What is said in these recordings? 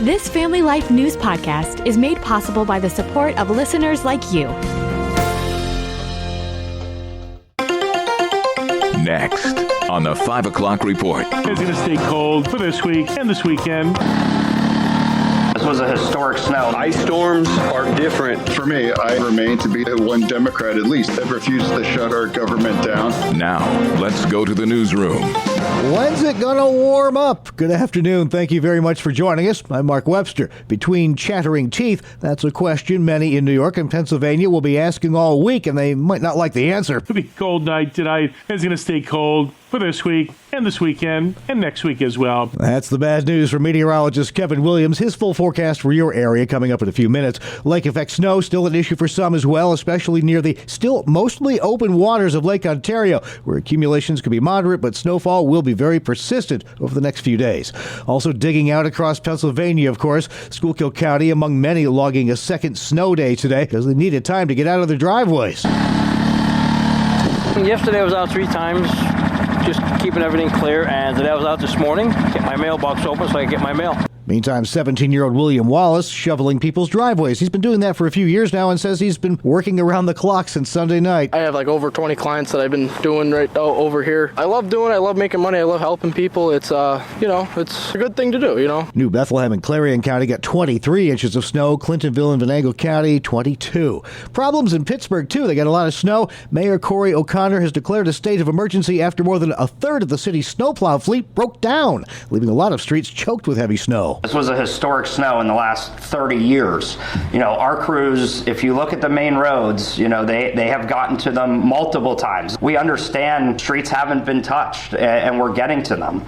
This Family Life News podcast is made possible by the support of listeners like you. Next on the 5 o'clock report. It's going to stay cold for this week and this weekend. This was a historic snow. Ice storms are different. For me, I remain to be the one Democrat, at least, that refuses to shut our government down. Now, let's go to the newsroom. When's it going to warm up? Good afternoon. Thank you very much for joining us. I'm Mark Webster. Between chattering teeth, that's a question many in New York and Pennsylvania will be asking all week, and they might not like the answer. It'll be a cold night tonight. It's going to stay cold for this week and this weekend and next week as well. That's the bad news for meteorologist Kevin Williams. His full forecast for your area coming up in a few minutes. Lake effect snow still an issue for some as well, especially near the still mostly open waters of Lake Ontario, where accumulations could be moderate, but snowfall will be very persistent over the next few days. Also digging out across Pennsylvania, of course. Schuylkill County among many logging a second snow day today because they needed time to get out of their driveways. Yesterday I was out 3 times, just keeping everything clear, and today I was out this morning, get my mailbox open so I can get my mail. Meantime, 17-year-old William Wallace shoveling people's driveways. He's been doing that for a few years now and says he's been working around the clock since Sunday night. I have like over 20 clients that I've been doing right over here. I love doing it. I love making money. I love helping people. It's, it's a good thing to do, New Bethlehem and Clarion County got 23 inches of snow. Clintonville and Venango County, 22. Problems in Pittsburgh, too. They got a lot of snow. Mayor Corey O'Connor has declared a state of emergency after more than a third of the city's snowplow fleet broke down, leaving a lot of streets choked with heavy snow. This was a historic snow in the last 30 years. Our crews, if you look at the main roads, they have gotten to them multiple times. We understand streets haven't been touched and we're getting to them.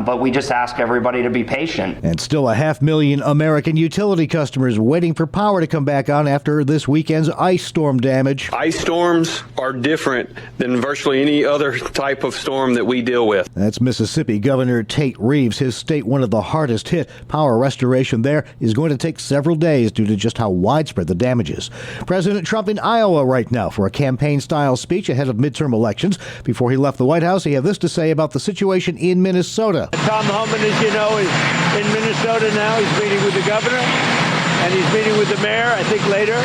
But we just ask everybody to be patient. And still 500,000 American utility customers waiting for power to come back on after this weekend's ice storm damage. Ice storms are different than virtually any other type of storm that we deal with. That's Mississippi Governor Tate Reeves, his state one of the hardest hit. Power restoration there is going to take several days due to just how widespread the damage is. President Trump in Iowa right now for a campaign-style speech ahead of midterm elections. Before he left the White House, he had this to say about the situation in Minnesota. Tom Homan, as you know, is in Minnesota now. He's meeting with the governor, and he's meeting with the mayor, I think, later.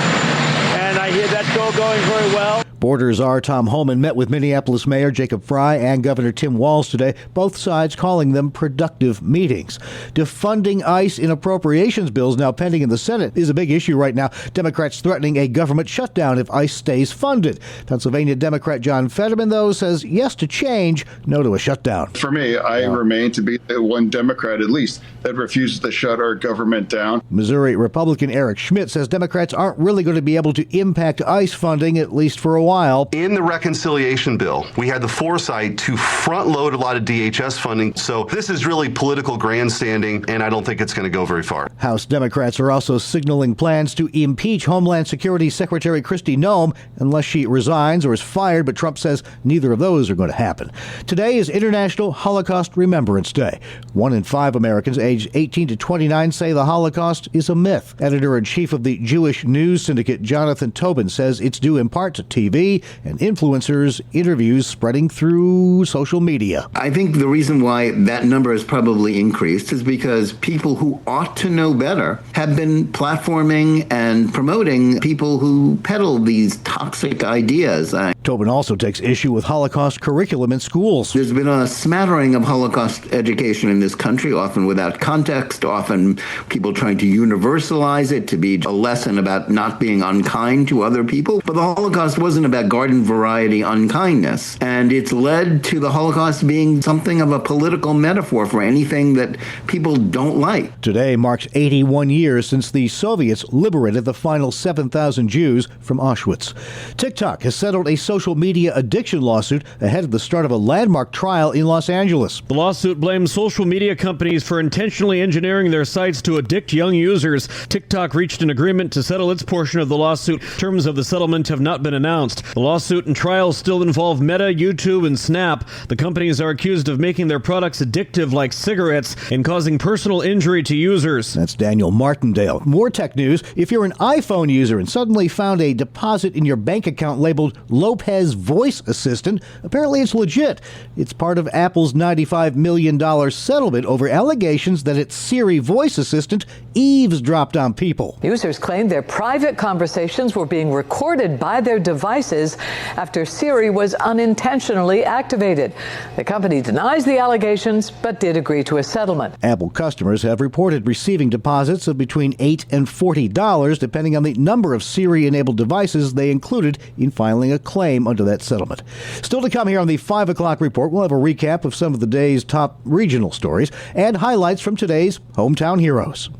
And I hear that's all going very well. Border czar Tom Homan met with Minneapolis Mayor Jacob Frey and Governor Tim Walz today, both sides calling them productive meetings. Defunding ICE in appropriations bills now pending in the Senate is a big issue right now. Democrats threatening a government shutdown if ICE stays funded. Pennsylvania Democrat John Fetterman, though, says yes to change, no to a shutdown. For me, I remain to be the one Democrat, at least, that refuses to shut our government down. Missouri Republican Eric Schmidt says Democrats aren't really going to be able to impact ICE funding, at least for a while. In the reconciliation bill, we had the foresight to front load a lot of DHS funding. So this is really political grandstanding, and I don't think it's going to go very far. House Democrats are also signaling plans to impeach Homeland Security Secretary Kristi Noem unless she resigns or is fired, but Trump says neither of those are going to happen. Today is International Holocaust Remembrance Day. 1 in 5 Americans aged 18 to 29 say the Holocaust is a myth. Editor-in-chief of the Jewish News Syndicate, Jonathan Tobin, says it's due in part to TV and influencers, interviews spreading through social media. I think the reason why that number has probably increased is because people who ought to know better have been platforming and promoting people who peddle these toxic ideas. Tobin also takes issue with Holocaust curriculum in schools. There's been a smattering of Holocaust education in this country, often without context, often people trying to universalize it to be a lesson about not being unkind to other people. But the Holocaust wasn't about garden variety unkindness. And it's led to the Holocaust being something of a political metaphor for anything that people don't like. Today marks 81 years since the Soviets liberated the final 7,000 Jews from Auschwitz. TikTok has settled a social media addiction lawsuit ahead of the start of a landmark trial in Los Angeles. The lawsuit blames social media companies for intentionally engineering their sites to addict young users. TikTok reached an agreement to settle its portion of the lawsuit. Terms of the settlement have not been announced. The lawsuit and trial still involve Meta, YouTube, and Snap. The companies are accused of making their products addictive like cigarettes and causing personal injury to users. That's Daniel Martindale. More tech news. If you're an iPhone user and suddenly found a deposit in your bank account labeled low Lopez voice assistant. Apparently it's legit. It's part of Apple's $95 million settlement over allegations that its Siri voice assistant eavesdropped on people. Users claim their private conversations were being recorded by their devices after Siri was unintentionally activated. The company denies the allegations, but did agree to a settlement. Apple customers have reported receiving deposits of between $8 and $40, depending on the number of Siri-enabled devices they included in filing a claim under that settlement. Still to come here on the 5 o'clock report, we'll have a recap of some of the day's top regional stories and highlights from today's Hometown Heroes.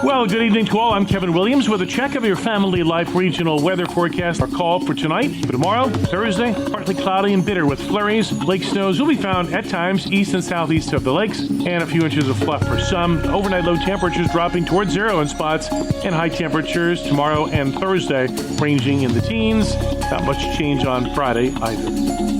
Well, good evening to all. I'm Kevin Williams with a check of your Family Life regional weather forecast. Our call for tonight. For tomorrow, Thursday, partly cloudy and bitter with flurries. Lake snows will be found at times east and southeast of the lakes, and a few inches of fluff for some. Overnight low temperatures dropping towards zero in spots, and high temperatures tomorrow and Thursday ranging in the teens. Not much change on Friday either.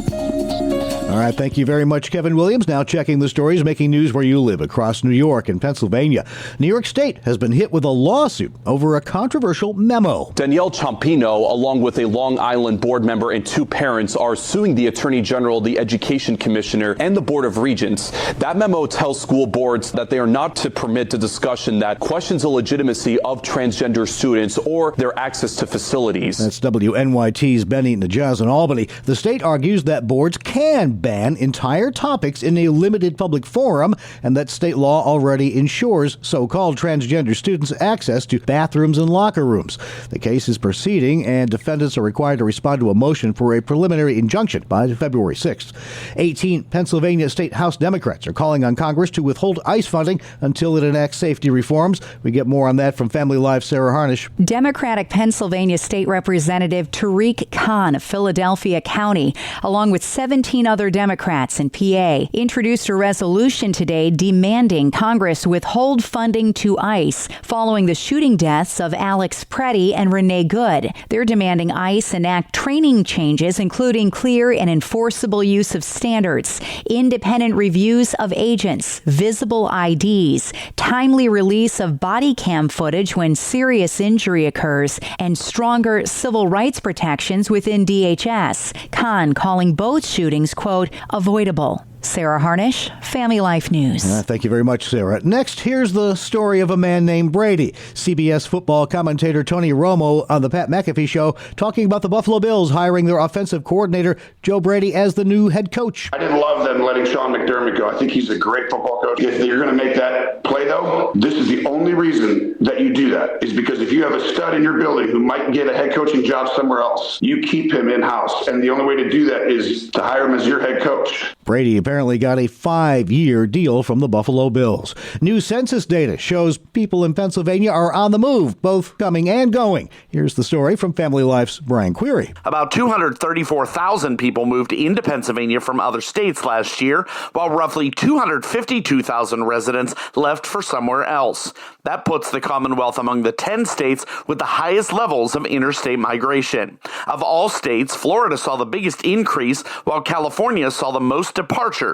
All right, thank you very much, Kevin Williams. Now checking the stories making news where you live across New York and Pennsylvania. New York State has been hit with a lawsuit over a controversial memo. Danielle Ciampino, along with a Long Island board member and two parents, are suing the Attorney General, the Education Commissioner, and the Board of Regents. That memo tells school boards that they are not to permit a discussion that questions the legitimacy of transgender students or their access to facilities. That's WNYT's Benny Najaz in Albany. The state argues that boards can ban entire topics in a limited public forum, and that state law already ensures so-called transgender students access to bathrooms and locker rooms. The case is proceeding, and defendants are required to respond to a motion for a preliminary injunction by February 6th. 18 Pennsylvania State House Democrats are calling on Congress to withhold ICE funding until it enacts safety reforms. We get more on that from Family Life's Sarah Harnish. Democratic Pennsylvania State Representative Tariq Khan of Philadelphia County, along with 17 other Democrats in PA, introduced a resolution today demanding Congress withhold funding to ICE following the shooting deaths of Alex Preddy and Renee Good. They're demanding ICE enact training changes, including clear and enforceable use of standards, independent reviews of agents, visible IDs, timely release of body cam footage when serious injury occurs, and stronger civil rights protections within DHS. Khan calling both shootings, quote, avoidable. Sarah Harnish, Family Life News. Thank you very much, Sarah. Next, here's the story of a man named Brady. CBS football commentator Tony Romo on the Pat McAfee Show talking about the Buffalo Bills hiring their offensive coordinator, Joe Brady, as the new head coach. I didn't love them letting Sean McDermott go. I think he's a great football coach. If you're going to make that play, though, this is the only reason that you do that, is because if you have a stud in your building who might get a head coaching job somewhere else, you keep him in-house. And the only way to do that is to hire him as your head coach. Brady apparently got a 5-year deal from the Buffalo Bills. New census data shows people in Pennsylvania are on the move, both coming and going. Here's the story from Family Life's Brian Query. About 234,000 people moved into Pennsylvania from other states last year, while roughly 252,000 residents left for somewhere else. That puts the Commonwealth among the 10 states with the highest levels of interstate migration. Of all states, Florida saw the biggest increase, while California saw the most departures.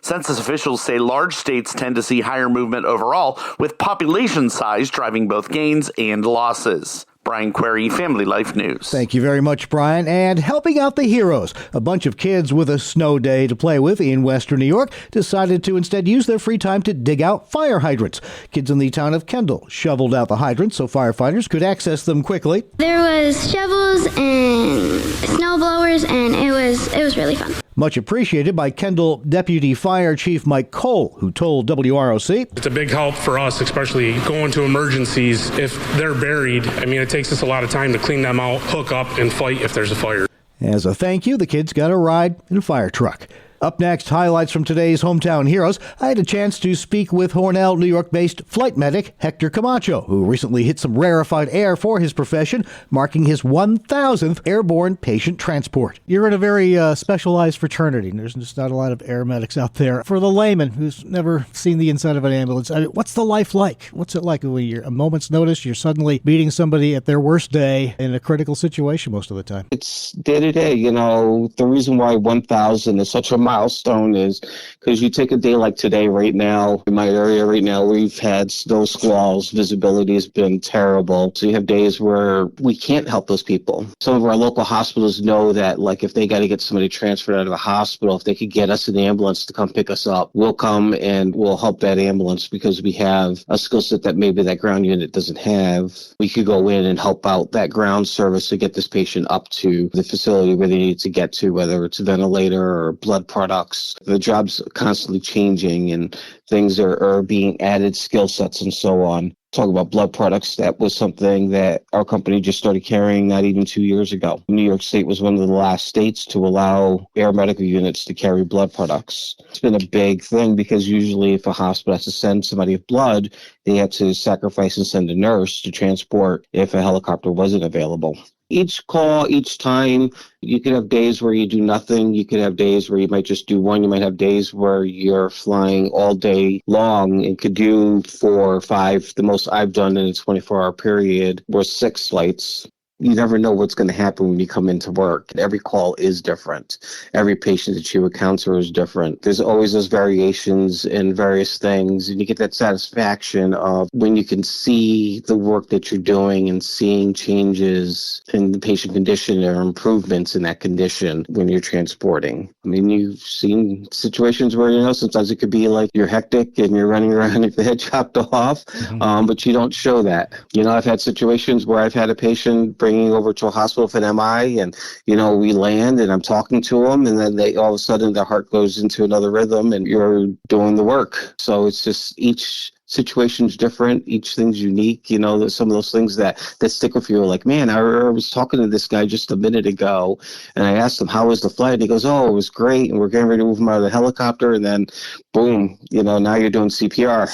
Census officials say large states tend to see higher movement overall, with population size driving both gains and losses. Brian Query, Family Life News. Thank you very much, Brian. And helping out the heroes, a bunch of kids with a snow day to play with in Western New York decided to instead use their free time to dig out fire hydrants. Kids in the town of Kendall shoveled out the hydrants so firefighters could access them quickly. There was shovels and snow blowers, and it was really fun. Much appreciated by Kendall Deputy Fire Chief Mike Cole, who told WROC, "It's a big help for us, especially going to emergencies. If they're buried, it takes us a lot of time to clean them out, hook up, and fight if there's a fire." As a thank you, the kids got a ride in a fire truck. Up next, highlights from today's Hometown Heroes. I had a chance to speak with Hornell, New York-based flight medic Hector Camacho, who recently hit some rarefied air for his profession, marking his 1,000th airborne patient transport. You're in a very specialized fraternity. There's just not a lot of air medics out there. For the layman who's never seen the inside of an ambulance, what's the life like? What's it like when you're a moment's notice, you're suddenly meeting somebody at their worst day in a critical situation most of the time? It's day to day, The reason why 1,000 is such a milestone is, because you take a day like today right now, in my area right now, we've had snow squalls, visibility has been terrible. So you have days where we can't help those people. Some of our local hospitals know that, like, if they got to get somebody transferred out of a hospital, if they could get us an ambulance to come pick us up, we'll come and we'll help that ambulance because we have a skill set that maybe that ground unit doesn't have. We could go in and help out that ground service to get this patient up to the facility where they need to get to, whether it's a ventilator or blood products. The job's constantly changing and things are being added, skill sets and so on. Talk about blood products. That was something that our company just started carrying not even 2 years ago. New York State was one of the last states to allow air medical units to carry blood products. It's been a big thing because usually if a hospital has to send somebody with blood, they have to sacrifice and send a nurse to transport if a helicopter wasn't available. Each call, each time, you could have days where you do nothing. You could have days where you might just do one. You might have days where you're flying all day long and could do 4 or 5. The most I've done in a 24-hour period was 6 flights. You never know what's going to happen when you come into work. Every call is different. Every patient that you encounter is different. There's always those variations in various things, and you get that satisfaction of when you can see the work that you're doing and seeing changes in the patient condition or improvements in that condition when you're transporting. I mean, you've seen situations where, sometimes it could be like you're hectic and you're running around with the head chopped off, but you don't show that. I've had situations where I've had a patient bringing over to a hospital for an MI, and we land and I'm talking to them, and then they all of a sudden their heart goes into another rhythm and you're doing the work. So it's just each situation's different, each thing's unique. There's some of those things that stick with you, like, man, I was talking to this guy just a minute ago and I asked him, how was the flight? And he goes, oh, it was great, and we're getting ready to move him out of the helicopter, and then boom, now you're doing CPR.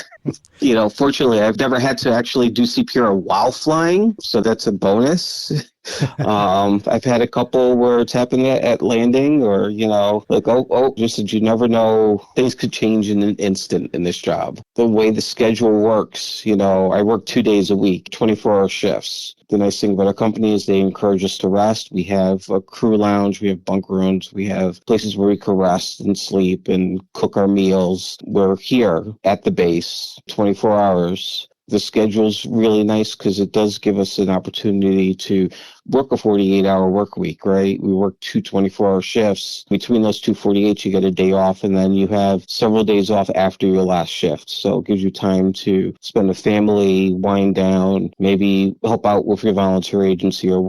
Fortunately, I've never had to actually do CPR while flying, so that's a bonus. I've had a couple where it's happened at landing, or just that you never know, things could change in an instant in this job. The way the schedule works, I work 2 days a week, 24-hour shifts. The nice thing about our company is they encourage us to rest. We have a crew lounge, we have bunk rooms, we have places where we can rest and sleep and cook our meals. We're here at the base 24 hours. The schedule's really nice because it does give us an opportunity to work a 48-hour work week, right? We work 2 24-hour shifts. Between those 2 48s, you get a day off, and then you have several days off after your last shift. So it gives you time to spend with family, wind down, maybe help out with your volunteer agency or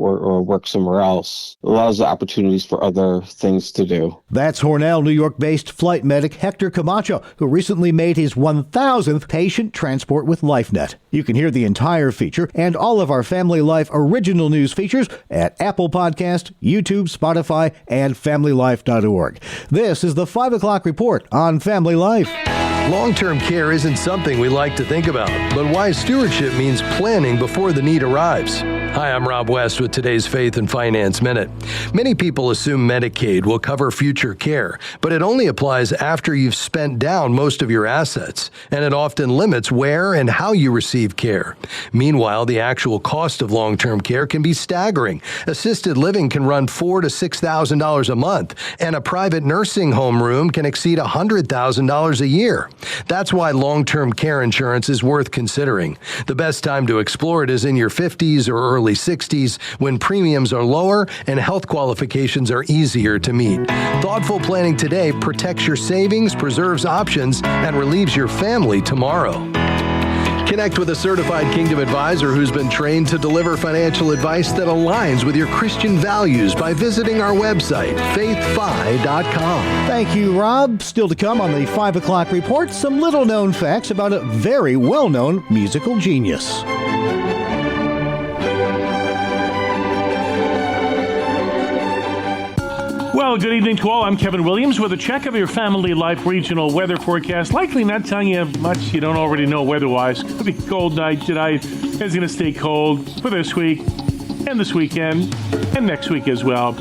work somewhere else. It allows the opportunities for other things to do. That's Hornell, New York-based flight medic Hector Camacho, who recently made his 1,000th patient transport with LifeNet. You can hear the entire feature and all of our Family Life original news features at Apple Podcast, YouTube, Spotify, and FamilyLife.org. This is the 5 o'clock report on Family Life. Long-term care isn't something we like to think about, but wise stewardship means planning before the need arrives. Hi, I'm Rob West with today's Faith and Finance Minute. Many people assume Medicaid will cover future care, but it only applies after you've spent down most of your assets, and it often limits where and how you receive care. Meanwhile, the actual cost of long-term care can be staggering. Assisted living can run $4,000 to $6,000 a month, and a private nursing home room can exceed $100,000 a year. That's why long-term care insurance is worth considering. The best time to explore it is in your 50s or early 60s, when premiums are lower and health qualifications are easier to meet. Thoughtful planning today protects your savings, preserves options, and relieves your family tomorrow. Connect with a certified Kingdom advisor who's been trained to deliver financial advice that aligns with your Christian values by visiting our website, faithfi.com. Thank you, Rob. Still to come on the 5 o'clock report, some little-known facts about a very well-known musical genius. Well, good evening to all. I'm Kevin Williams with a check of your Family Life regional weather forecast. Likely not telling you much you don't already know weather-wise. Could be a cold night tonight. It's going to stay cold for this week and this weekend and next week as well.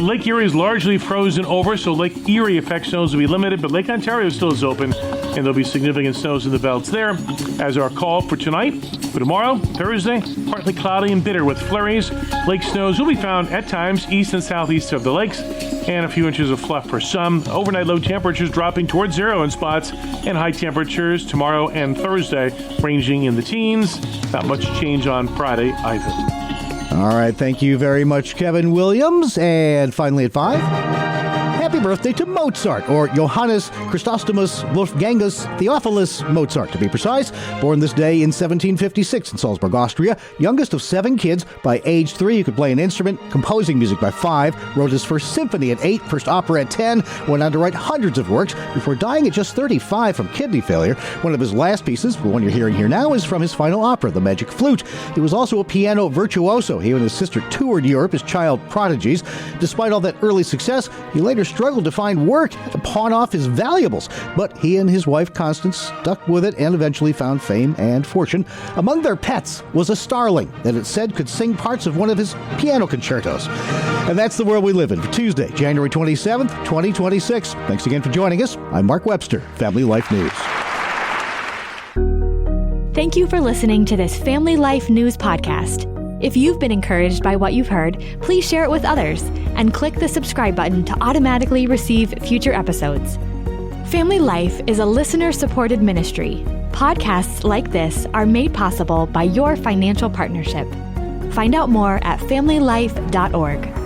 Lake Erie is largely frozen over, so Lake Erie effect zones will be limited, but Lake Ontario still is open. and there'll be significant snows in the belts there. As our call for tonight. For tomorrow, Thursday, partly cloudy and bitter with flurries. Lake snows will be found at times east and southeast of the lakes, and a few inches of fluff for some. Overnight low temperatures dropping towards zero in spots, and high temperatures tomorrow and Thursday ranging in the teens. Not much change on Friday either. All right, thank you very much, Kevin Williams. And finally at 5, happy birthday to Mozart, or Johannes Chrysostomus Wolfgangus Theophilus Mozart, to be precise. Born this day in 1756 in Salzburg, Austria. Youngest of 7 kids. By age 3, he could play an instrument, composing music by 5, wrote his first symphony at 8, first opera at 10, went on to write hundreds of works before dying at just 35 from kidney failure. One of his last pieces, the one you're hearing here now, is from his final opera, The Magic Flute. He was also a piano virtuoso. He and his sister toured Europe as child prodigies. Despite all that early success, he later struggled to find work, had to pawn off his valuables. But he and his wife Constance stuck with it and eventually found fame and fortune. Among their pets was a starling that it said could sing parts of one of his piano concertos. And that's the world we live in for Tuesday, January 27th, 2026. Thanks again for joining us. I'm Mark Webster, Family Life News. Thank you for listening to this Family Life News podcast. If you've been encouraged by what you've heard, please share it with others and click the subscribe button to automatically receive future episodes. Family Life is a listener-supported ministry. Podcasts like this are made possible by your financial partnership. Find out more at familylife.org.